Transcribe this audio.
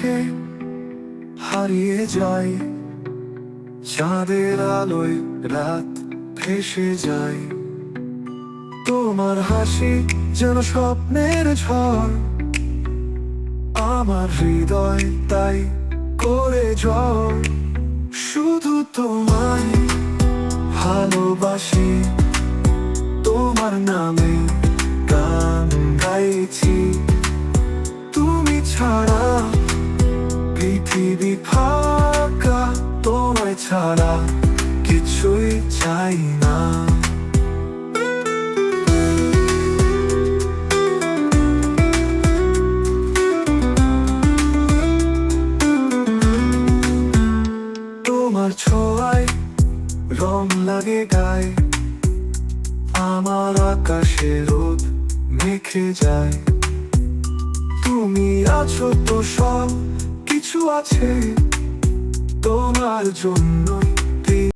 আকাশে হারিয়ে যায়, চাঁদের আলোয় রাত ভেসে যায়। তোমার হাসি যেন স্বপ্নের ঝড়, আমার হৃদয় তাই করে ঝড়। শুধু তোমায় ভালোবাসি, তোমার নামে গান গাইছি। তুমি ছাড়া পৃথিবী ফাঁকা, তোমায় ছাড়া কিছুই চাই না। তোমার ছোঁয়ায় রং লাগে গায়ে, আমার আকাশে রোদ মেখে যায়। তুমি আছো তো সব কিছু আছে, তোমার জন্যই